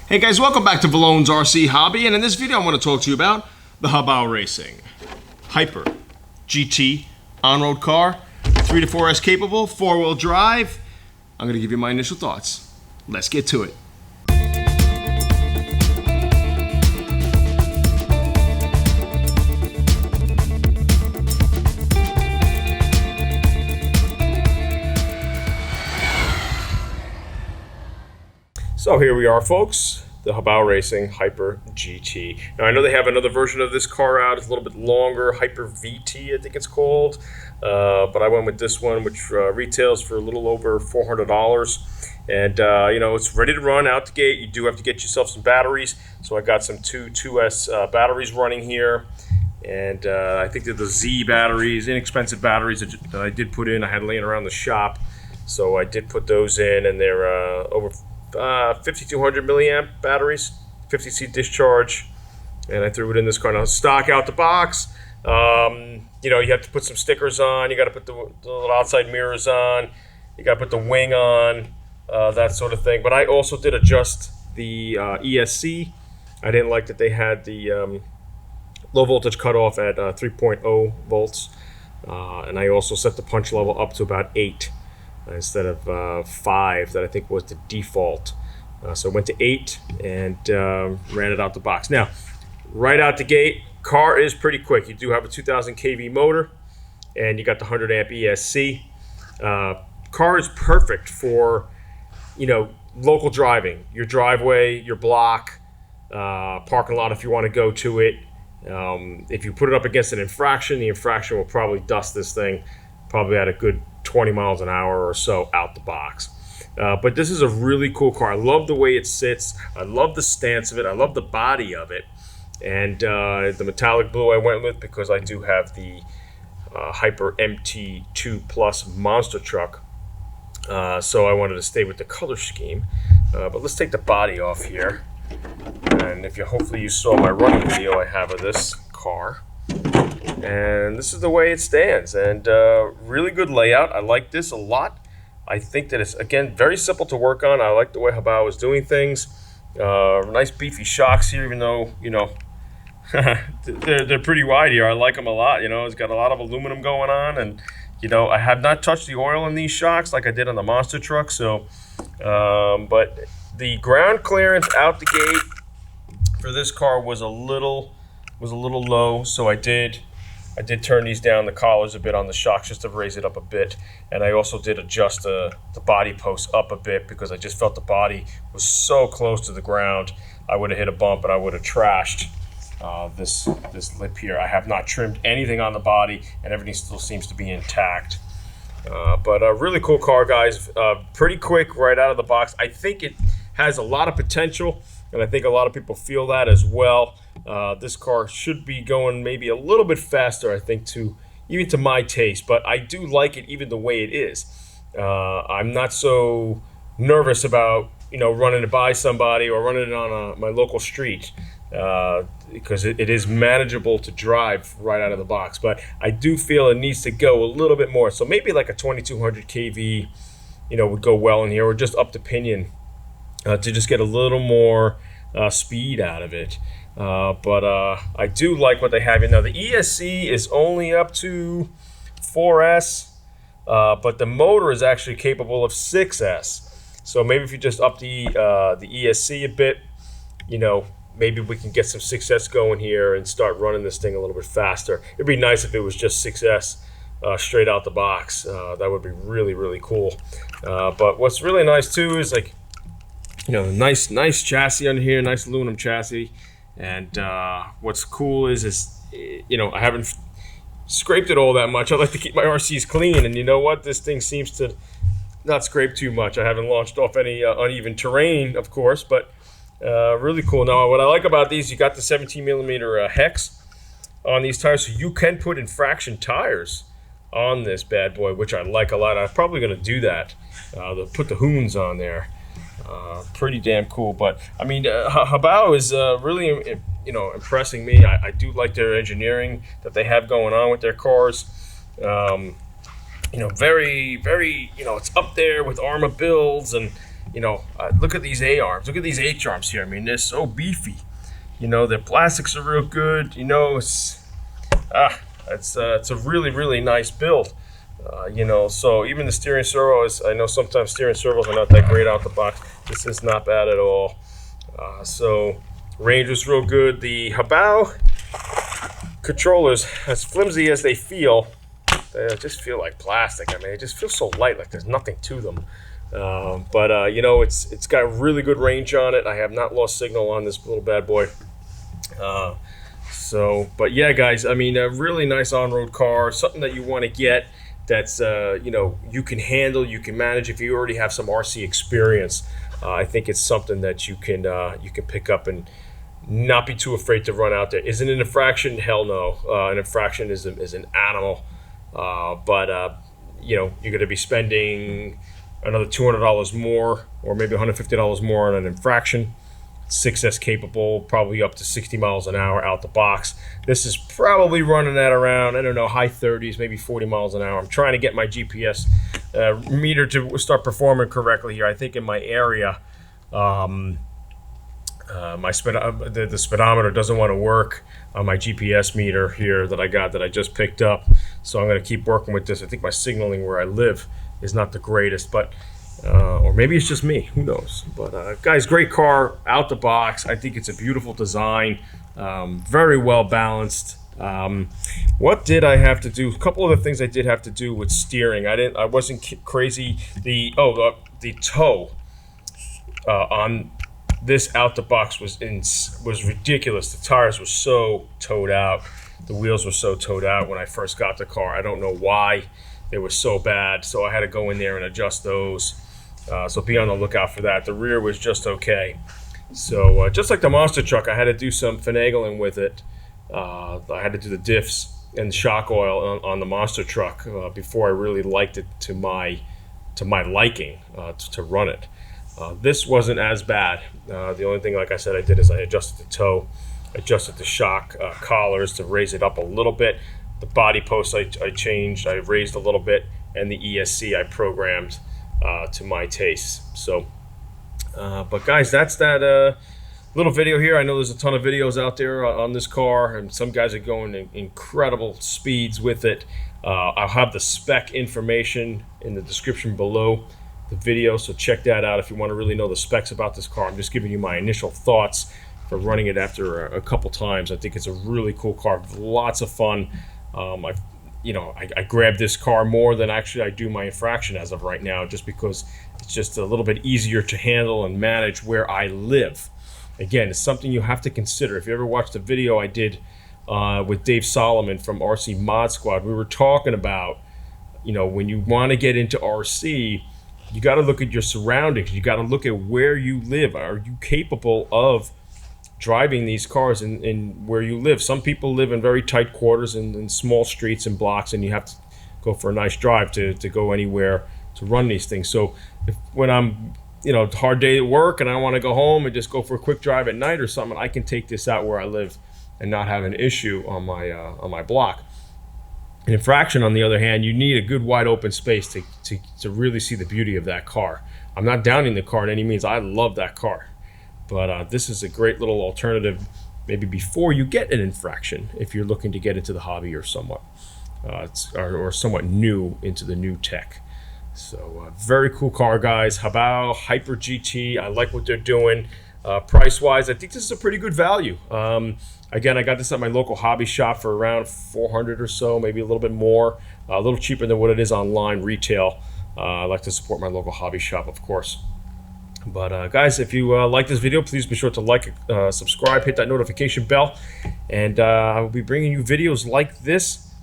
Hey guys, welcome back to Vallone's RC Hobby, and in this video I want to talk to you about the HOBAO Racing Hyper GT on-road car, 3 to 4S capable, 4-wheel drive. I'm going to give you my initial thoughts. Let's get to it. So here we are, folks, the HOBAO Racing Hyper GT. Now I know they have another version of this car out. It's a little bit longer, Hyper VT I think it's called. But I went with this one, which retails for a little over $400. And you know, it's ready to run out the gate. You do have to get yourself some batteries. So I got some 2S batteries running here. And I think they're the Z batteries, inexpensive batteries that I did put in. I had laying around the shop. So I did put those in, and they're over 5200 milliamp batteries, 50C discharge, and I threw it in this car. Now, stock out the box. You know, you have to put some stickers on. You got to put the little outside mirrors on. You got to put the wing on, that sort of thing. But I also did adjust the ESC. I didn't like that they had the low voltage cutoff at 3.0 volts, and I also set the punch level up to about 8. Instead of 5 that I think was the default. So I went to 8 and ran it out the box. Now, right out the gate, car is pretty quick. You do have a 2000 kV motor, and you got the 100 amp ESC. Car is perfect for, you know, local driving. Your driveway, your block, parking lot if you want to go to it. If you put it up against an infraction, the infraction will probably dust this thing probably at a good 20 miles an hour or so out the box. But this is a really cool car. I love the way it sits. I love the stance of it. I love the body of it. And the metallic blue I went with because I do have the Hyper MT2 Plus monster truck. So I wanted to stay with the color scheme. But let's take the body off here. And hopefully you saw my running video I have of this car. And this is the way it stands, and really good layout. I like this a lot. I think that it's, again, very simple to work on. I like the way HOBAO is doing things. Nice beefy shocks here, even though, you know, they're pretty wide here. I like them a lot. You know, it's got a lot of aluminum going on, and, you know, I have not touched the oil in these shocks like I did on the monster truck. So, but the ground clearance out the gate for this car was a little low, so I did turn these down, the collars a bit on the shocks just to raise it up a bit. And I also did adjust the body post up a bit because I just felt the body was so close to the ground. I would have hit a bump and I would have trashed this lip here. I have not trimmed anything on the body and everything still seems to be intact. But a really cool car, guys. Pretty quick right out of the box. I think it has a lot of potential, and I think a lot of people feel that as well. This car should be going maybe a little bit faster, I think, even to my taste, but I do like it even the way it is. I'm not so nervous about, you know, running it by somebody or running it on my local street because it is manageable to drive right out of the box. But I do feel it needs to go a little bit more. So maybe like a 2200 kV, you know, would go well in here, or just up the pinion to just get a little more speed out of it. But I do like what they have here. Now the ESC is only up to 4S, but the motor is actually capable of 6S. So maybe if you just up the ESC a bit, you know, maybe we can get some 6S going here and start running this thing a little bit faster. It'd be nice if it was just 6S straight out the box. That would be really, really cool. But what's really nice too is, like, you know, nice chassis under here, nice aluminum chassis. And what's cool is, you know, I haven't scraped it all that much. I like to keep my RCs clean, and you know what? This thing seems to not scrape too much. I haven't launched off any uneven terrain, of course, but really cool. Now, what I like about these, you got the 17mm hex on these tires, so you can put infraction tires on this bad boy, which I like a lot. I'm probably going to do that. They'll put the Hoons on there. Pretty damn cool. But I mean, HOBAO is really, you know, impressing me. I do like their engineering that they have going on with their cars. You know, very, you know, it's up there with Arma builds, and you know, look at these A arms, look at these H arms here. I mean, they're so beefy. You know, the plastics are real good. You know, it's a really nice build. You know, so even the steering servo is, I know sometimes steering servos are not that great out the box. This is not bad at all. So range was real good. The HOBAO controllers, as flimsy as they feel, they just feel like plastic. I mean, they just feel so light, like there's nothing to them. But you know, it's got really good range on it. I have not lost signal on this little bad boy. But yeah, guys, I mean, a really nice on-road car, something that you want to get that's you know, you can handle, you can manage. If you already have some RC experience, I think it's something that you can pick up and not be too afraid to run out there. Is it an infraction? Hell no. An infraction is an animal. But you know, you're going to be spending another $200 more, or maybe $150 more on an infraction. 6S capable, probably up to 60 miles an hour out the box. This is probably running at around, I don't know, high 30s, maybe 40 miles an hour. I'm trying to get my GPS meter to start performing correctly here. I think in my area, the speedometer doesn't want to work on my GPS meter here that I just picked up. So I'm going to keep working with this. I think my signaling where I live is not the greatest, but or maybe it's just me, who knows. But guys, great car out the box. I think it's a beautiful design, very well balanced. What did I have to do? A couple of the things I did have to do with steering. I wasn't crazy. The toe on this out the box was ridiculous. The tires were so towed out. The wheels were so towed out when I first got the car. I don't know why they were so bad. So I had to go in there and adjust those. So be on the lookout for that. The rear was just okay. So just like the monster truck, I had to do some finagling with it. I had to do the diffs and shock oil on the monster truck before I really liked it to my liking to run it. This wasn't as bad. The only thing, like I said, I did is I adjusted the toe, adjusted the shock collars to raise it up a little bit. The body posts I changed, I raised a little bit, and the ESC I programmed to my taste. So, but guys, that's that little video here. I know there's a ton of videos out there on this car, and some guys are going in incredible speeds with it. I'll have the spec information in the description below the video, so check that out if you want to really know the specs about this car. I'm just giving you my initial thoughts for running it after a couple times. I think it's a really cool car, lots of fun. I grabbed this car more than actually I do my infraction as of right now, just because it's just a little bit easier to handle and manage where I live. Again, it's something you have to consider. If you ever watched the video I did with Dave Solomon from RC Mod Squad, we were talking about, you know, when you want to get into RC, you got to look at your surroundings. You got to look at where you live. Are you capable of driving these cars in where you live? Some people live in very tight quarters and in small streets and blocks, and you have to go for a nice drive to go anywhere to run these things. So when I'm, you know, hard day at work and I want to go home and just go for a quick drive at night or something, I can take this out where I live and not have an issue on my block. An infraction, on the other hand, you need a good wide open space to really see the beauty of that car. I'm not downing the car in any means. I love that car. But this is a great little alternative maybe before you get an infraction, if you're looking to get into the hobby or somewhat new into the new tech. So very cool car, guys. HOBAO Hyper GT. I like what they're doing. Price-wise, I think this is a pretty good value. Again, I got this at my local hobby shop for around $400 or so, maybe a little bit more, a little cheaper than what it is online retail. I like to support my local hobby shop, of course. But guys, if you like this video, please be sure to like, subscribe, hit that notification bell, and I will be bringing you videos like this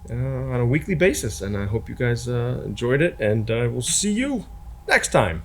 on a weekly basis. And I hope you guys enjoyed it, and I will see you next time.